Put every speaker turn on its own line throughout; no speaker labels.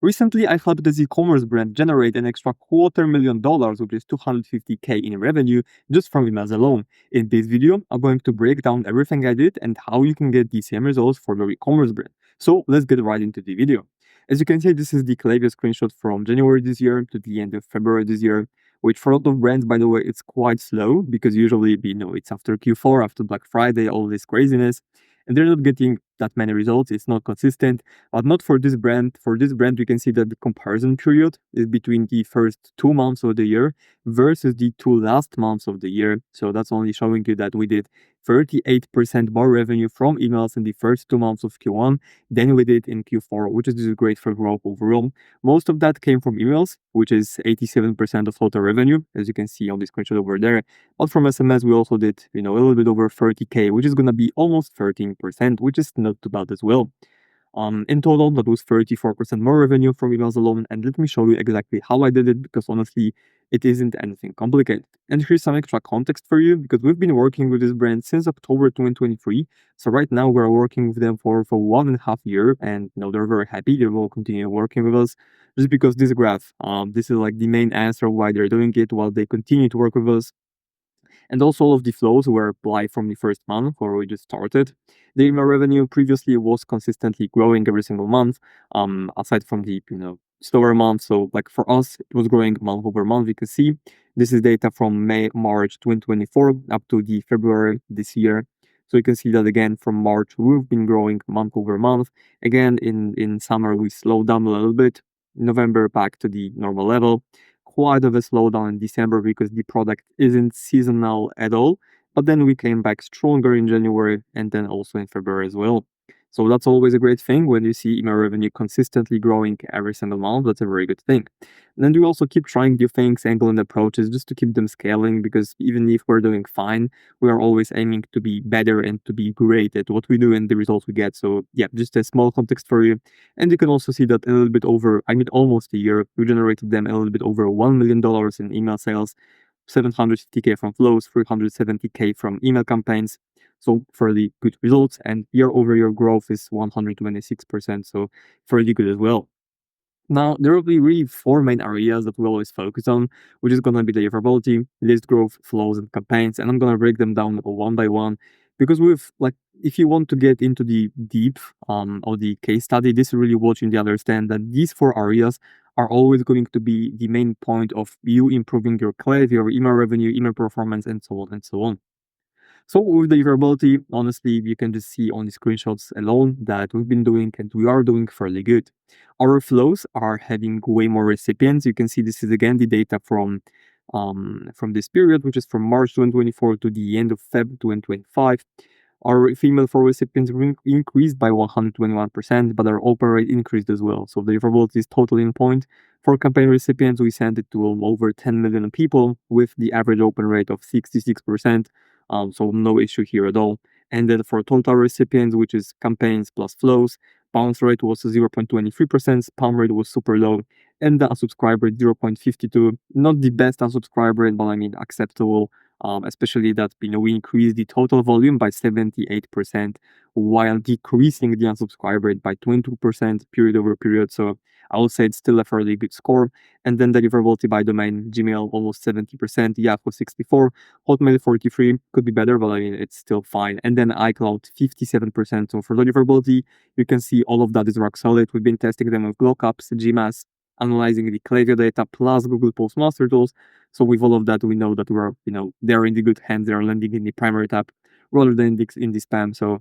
Recently, I helped this e-commerce brand generate an extra $250,000, which is 250K in revenue, just from emails alone. In this video, I'm going to break down everything I did and how you can get the same results for your e-commerce brand. So let's get right into the video. As you can see, this is the klaviyo screenshot from January this year to the end of February this year, which for a lot of brands, by the way, it's quite slow because usually, it's after Q4, after Black Friday, all this craziness, and they're not getting that many results. It's not consistent. But not for this brand. For this brand, you can see that the comparison period is between the first 2 months of the year versus the two last months of the year. So that's only showing you that we did 38% more revenue from emails in the first 2 months of Q1 than we did in Q4, which is just great for growth overall. Most of that came from emails, which is 87% of total revenue, as you can see on the screenshot over there. But from SMS, we also did, a little bit over 30K, which is going to be almost 13%, which is not too bad as well. In total, that was 34% more revenue from emails alone. And let me show you exactly how I did it, because honestly, it isn't anything complicated. And here's some extra context for you, because we've been working with this brand since October 2023. So right now we're working with them for 1.5 years, and they're very happy. They will continue working with us just because this graph, this is like the main answer why they're doing it, while they continue to work with us. And also all of the flows were applied from the first month where we just started. The email revenue previously was consistently growing every single month, aside from the slower month. So like for us, it was growing month over month. You can see this is data from March 2024 up to the February this year. So you can see that again from March we've been growing month over month. Again in summer we slowed down a little bit. November back to the normal level. Quite of a slowdown in December because the product isn't seasonal at all. But then we came back stronger in January and then also in February as well. So that's always a great thing when you see email revenue consistently growing every single month. That's a very good thing. And then we also keep trying new things, angle and approaches just to keep them scaling, because even if we're doing fine, we are always aiming to be better and to be great at what we do and the results we get. So yeah, just a small context for you. And you can also see that a little bit over, almost a year, we generated them a little bit over $1 million in email sales, 750K from flows, 370K from email campaigns. So fairly good results. And year over year growth is 126%. So fairly good as well. Now, there will be really four main areas that we always focus on, which is going to be deliverability, list growth, flows, and campaigns. And I'm going to break them down one by one, because if you want to get into the deep of the case study, this is really what you need to understand that these four areas are always going to be the main point of you improving your client, your email revenue, email performance, and so on and so on. So with deliverability, honestly, you can just see on the screenshots alone that we've been doing and we are doing fairly good. Our flows are having way more recipients. You can see this is again the data from this period, which is from March 2024 to the end of Feb 2025. Our female for recipients increased by 121%, but our open rate increased as well. So deliverability is totally in point. For campaign recipients, we sent it to over 10 million people with the average open rate of 66%. So no issue here at all. And then for total recipients, which is campaigns plus flows, bounce rate was 0.23%, spam rate was super low, and the unsubscribe rate 0.52. Not the best unsubscribe rate, but acceptable. Especially that we increased the total volume by 78% while decreasing the unsubscribe rate by 22% period over period. So I would say it's still a fairly good score. And then deliverability by domain, Gmail almost 70%, Yahoo 64%, Hotmail 43%, could be better, but it's still fine. And then iCloud 57%. So for deliverability, you can see all of that is rock solid. We've been testing them with Glockups, Gmass, analyzing the klaviyo data plus Google Postmaster tools. So with all of that, we know that we're, they're in the good hands. They're landing in the primary tab rather than in the spam. So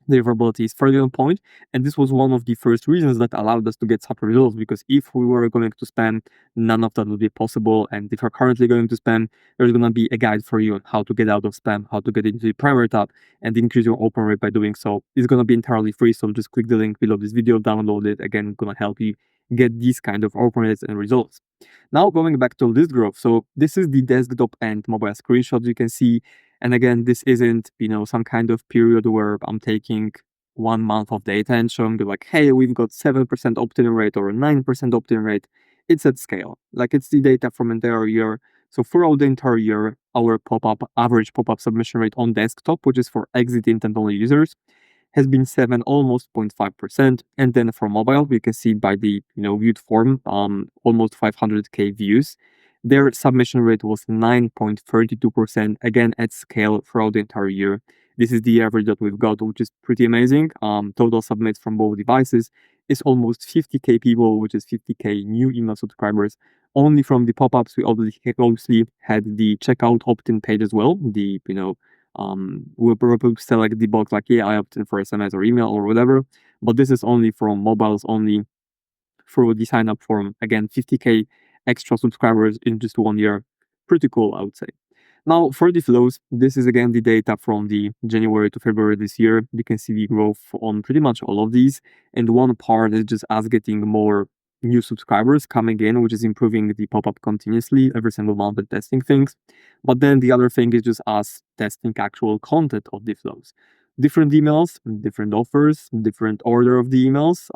deliverability is fairly on point. And this was one of the first reasons that allowed us to get such results, because if we were going to spam, none of that would be possible. And if you're currently going to spam, there's going to be a guide for you on how to get out of spam, how to get into the primary tab and increase your open rate by doing so. It's going to be entirely free. So just click the link below this video, download it. Again, it's going to help you get these kind of open rates and results. Now going back to list growth. So this is the desktop and mobile screenshots you can see. And again, this isn't, some kind of period where I'm taking 1 month of data and showing you like, hey, we've got 7% opt-in rate or 9% opt-in rate. It's at scale. Like it's the data from entire year. So throughout the entire year, our average pop-up submission rate on desktop, which is for exit intent only users, has been 7, almost 0.5%. And then for mobile, we can see by the viewed form, almost 500K views. Their submission rate was 9.32%, again at scale throughout the entire year. This is the average that we've got, which is pretty amazing. Total submits from both devices is almost 50K people, which is 50K new email subscribers. Only from the pop-ups, we obviously had the checkout opt-in page as well. We'll probably select the box like, yeah, I opt in for SMS or email or whatever. But this is only from mobiles only through the sign up form. Again, 50K extra subscribers in just 1 year. Pretty cool, I would say. Now, for the flows, this is again the data from the January to February this year. You can see the growth on pretty much all of these. And one part is just us getting more new subscribers coming in, which is improving the pop-up continuously every single month and testing things. But then the other thing is just us testing actual content of the flows. Different emails, different offers, different order of the emails.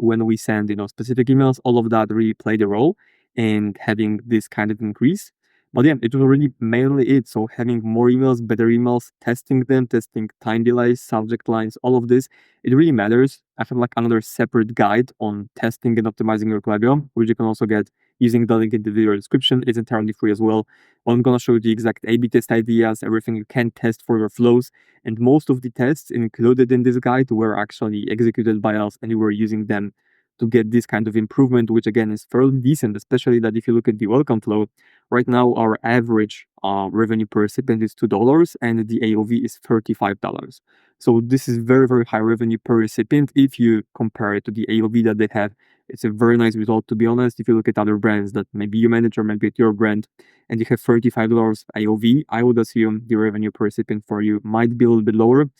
When we send, specific emails, all of that really played a role in having this kind of increase. But yeah, it was really mainly it. So having more emails, better emails, testing them, testing time delays, subject lines, all of this, it really matters. I have like another separate guide on testing and optimizing your klaviyo, which you can also get using the link in the video description. It's entirely free as well. I'm gonna show you the exact A/B test ideas, everything you can test for your flows, and most of the tests included in this guide were actually executed by us, and we were using them to get this kind of improvement, which again is fairly decent, especially that if you look at the welcome flow, right now our average revenue per recipient is $2 and the AOV is $35. So this is very, very high revenue per recipient. If you compare it to the AOV that they have, it's a very nice result, to be honest. If you look at other brands that maybe you manage or maybe at your brand and you have $35 AOV, I would assume the revenue per recipient for you might be a little bit lower.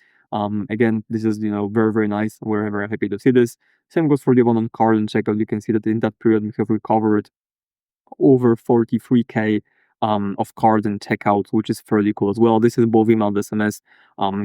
Again, this is, very, very nice. We're very happy to see this. Same goes for the one on card and checkout. You can see that in that period, we have recovered over 43K of cards and checkouts, which is fairly cool as well. This is both email and SMS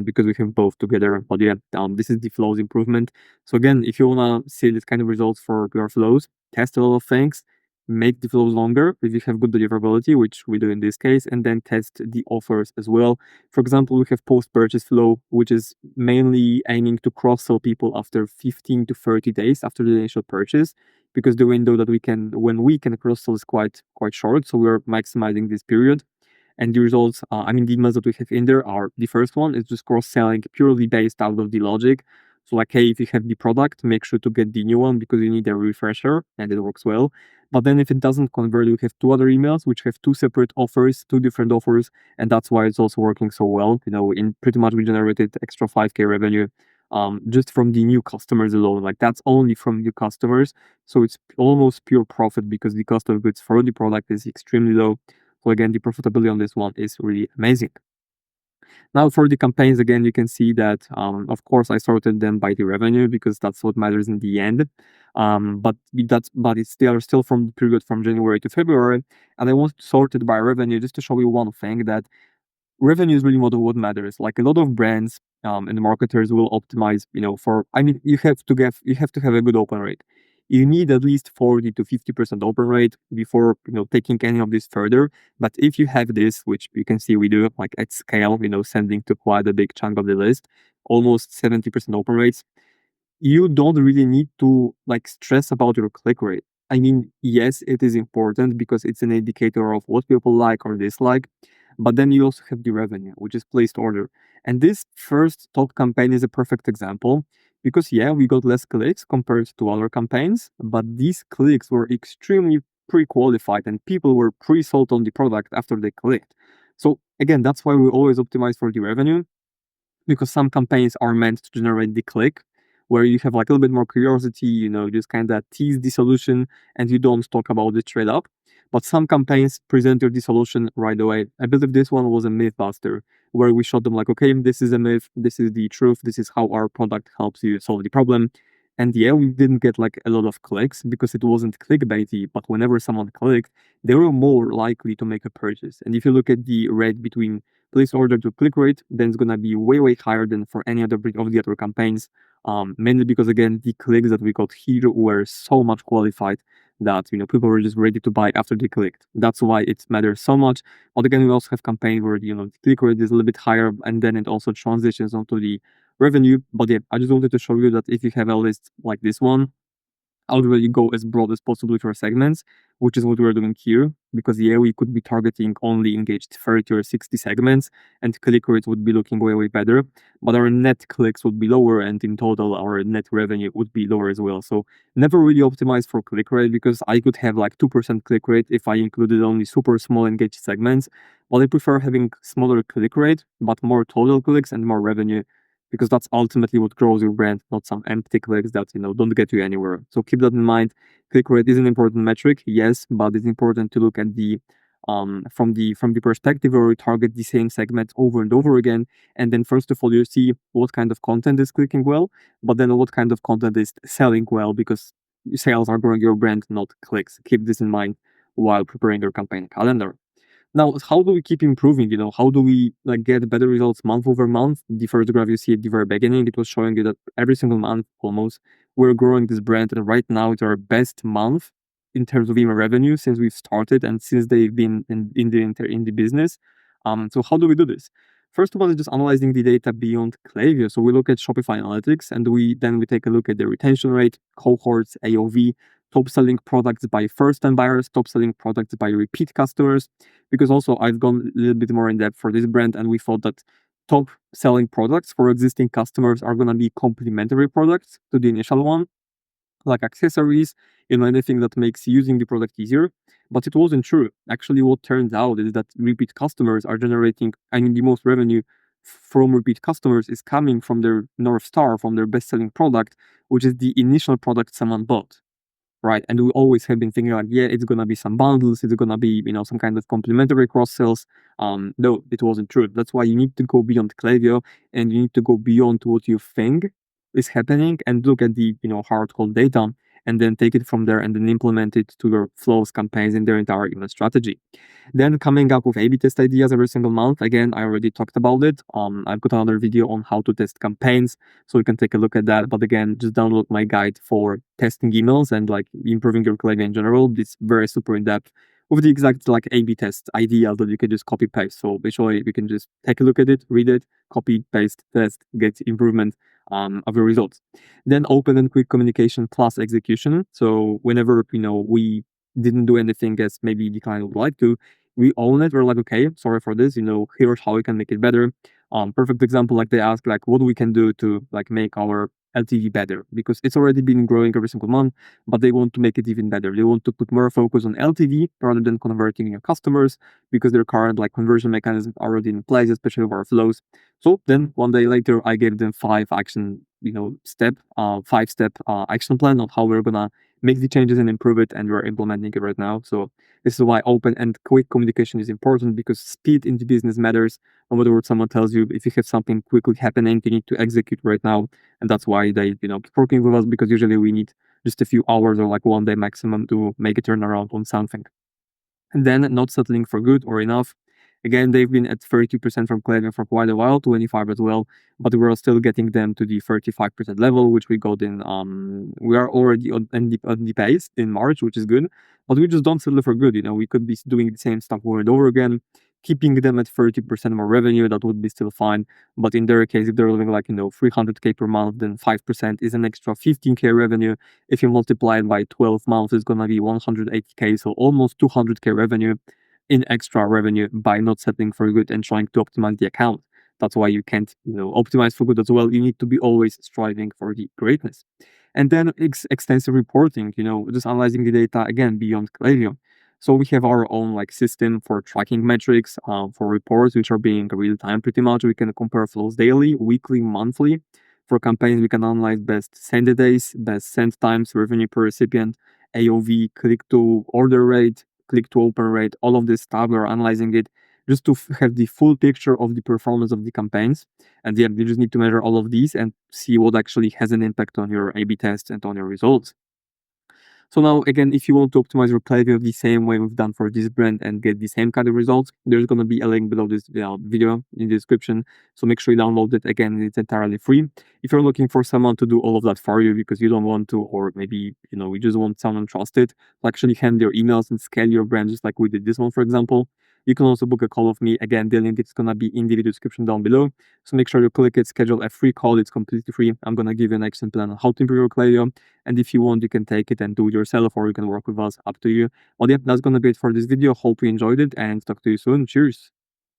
because we have both together. But yeah, this is the flows improvement. So again, if you wanna see this kind of results for your flows, test a lot of things, make the flows longer if you have good deliverability, which we do in this case, and then test the offers as well. For example, we have post-purchase flow, which is mainly aiming to cross-sell people after 15 to 30 days after the initial purchase, because the window that when we can cross-sell is quite short, so we're maximizing this period. And the results, the emails that we have in there are, the first one is just cross-selling purely based out of the logic. So like, hey, if you have the product, make sure to get the new one because you need a refresher, and it works well. But then if it doesn't convert, we have two other emails which have two separate offers, two different offers, and that's why it's also working so well. In pretty much we generated extra 5K revenue just from the new customers alone. Like that's only from new customers. So it's almost pure profit because the cost of goods for the product is extremely low. So again, the profitability on this one is really amazing. Now for the campaigns, again, you can see that, of course, I sorted them by the revenue because that's what matters in the end. But they are still from the period from January to February, and I want to sort it by revenue just to show you one thing, that revenue is really what matters. Like a lot of brands and marketers will optimize, you have to have a good open rate. You need at least 40 to 50% open rate before taking any of this further. But if you have this, which you can see we do like at scale, sending to quite a big chunk of the list, almost 70% open rates, you don't really need to like stress about your click rate. Yes, it is important because it's an indicator of what people like or dislike, but then you also have the revenue, which is placed order. And this first top campaign is a perfect example because, yeah, we got less clicks compared to other campaigns, but these clicks were extremely pre-qualified and people were pre-sold on the product after they clicked. So again, that's why we always optimize for the revenue, because some campaigns are meant to generate the click, where you have like a little bit more curiosity, just kind of tease the solution and you don't talk about the trade up. But some campaigns present you the solution right away. I believe this one was a myth buster, where we showed them like, okay, this is a myth, this is the truth, this is how our product helps you solve the problem. And yeah, we didn't get like a lot of clicks because it wasn't clickbaity, but whenever someone clicked, they were more likely to make a purchase. And if you look at the rate between place order to click rate, then it's gonna be way, way higher than for any other of the other campaigns. Mainly because again, the clicks that we got here were so much qualified that people were just ready to buy after they clicked. That's why it matters so much. But again, we also have campaigns where the click rate is a little bit higher, and then it also transitions onto the revenue. But yeah, I just wanted to show you that if you have a list like this one, I would really go as broad as possible with your segments, which is what we're doing here. Because yeah, we could be targeting only engaged 30 or 60 segments, and click rates would be looking way, way better. But our net clicks would be lower, and in total, our net revenue would be lower as well. So never really optimize for click rate, because I could have like 2% click rate if I included only super small engaged segments. But I prefer having smaller click rate, but more total clicks and more revenue, because that's ultimately what grows your brand, not some empty clicks that don't get you anywhere. So keep that in mind. Click rate is an important metric, yes, but it's important to look at the from the perspective where you target the same segment over and over again. And then first of all, you see what kind of content is clicking well, but then what kind of content is selling well, because sales are growing your brand, not clicks. Keep this in mind while preparing your campaign calendar. Now, how do we keep improving? How do we get better results month over month? The first graph you see at the very beginning, it was showing you that every single month almost we're growing this brand, and right now it's our best month in terms of email revenue since we've started and since they've been in the business. So how do we do this? First of all, is just analyzing the data beyond Klaviyo. So we look at Shopify Analytics, and we take a look at the retention rate, cohorts, AOV, top selling products by first-time buyers, top selling products by repeat customers. Because also I've gone a little bit more in depth for this brand, and we thought that top selling products for existing customers are gonna be complementary products to the initial one, like accessories, anything that makes using the product easier. But it wasn't true. Actually, what turns out is that repeat customers are generating, the most revenue from repeat customers is coming from their North Star, from their best-selling product, which is the initial product someone bought. Right. And we always have been thinking like, yeah, it's gonna be some bundles, it's gonna be, some kind of complementary cross sales. No, it wasn't true. That's why you need to go beyond Klaviyo, and you need to go beyond what you think is happening and look at the, hardcore data, and then take it from there and then implement it to your flows, campaigns, and their entire email strategy. Then coming up with A/B test ideas every single month. Again, I already talked about it. I've got another video on how to test campaigns, so you can take a look at that. But again, just download my guide for testing emails and improving your Klaviyo in general. It's very super in depth with the exact A/B test idea that you can just copy paste. So visually, you can just take a look at it, read it, copy, paste, test, get improvement of your results. Then open and quick communication plus execution. So whenever we didn't do anything as maybe the client would like to, we own it. We're like, okay, sorry for this. Here's how we can make it better. Perfect example, they ask what we can do to make our LTV better, because it's already been growing every single month, but they want to make it even better. They want to put more focus on LTV rather than converting your customers, because their current conversion mechanisms are already in place, especially with our flows. So then one day later, I gave them five step action plan of how we're gonna make the changes and improve it, and we're implementing it right now. So this is why open and quick communication is important, because speed in the business matters. No matter what someone tells you, if you have something quickly happening, you need to execute right now. And that's why they, keep working with us, because usually we need just a few hours or one day maximum to make a turnaround on something. And then not settling for good or enough. Again, they've been at 30% from Klaviyo for quite a while, 25 as well, but we're still getting them to the 35% level, which we got in, we are already on the pace in March, which is good, but we just don't settle for good. We could be doing the same stuff over and over again, keeping them at 30% more revenue, that would be still fine. But in their case, if they're living 300K per month, then 5% is an extra 15K revenue. If you multiply it by 12 months, it's gonna be 180K, so almost 200K revenue in extra revenue by not settling for good and trying to optimize the account. That's why you can't, optimize for good as well. You need to be always striving for the greatness. And then extensive reporting, just analyzing the data again beyond Klaviyo. So we have our own system for tracking metrics, for reports, which are being real time pretty much. We can compare flows daily, weekly, monthly. For campaigns, we can analyze best send days, best send times, revenue per recipient, AOV, click to order rate, click to open rate, all of this stuff. We're analyzing it just to have the full picture of the performance of the campaigns. And yeah, you just need to measure all of these and see what actually has an impact on your A/B test and on your results. So now, again, if you want to optimize your Klaviyo the same way we've done for this brand and get the same kind of results, there's going to be a link below this video in the description. So make sure you download it. Again, it's entirely free. If you're looking for someone to do all of that for you because you don't want to, or maybe, you just want someone trusted to actually handle your emails and scale your brand, just like we did this one, for example, You can also book a call with me. Again, the link is gonna be in the video description down below. So make sure you click it, schedule a free call. It's completely free. I'm gonna give you an action plan on how to improve your klaviyo. And if you want, you can take it and do it yourself, or you can work with us, up to you. Well, yeah, that's gonna be it for this video. Hope you enjoyed it, and talk to you soon. Cheers.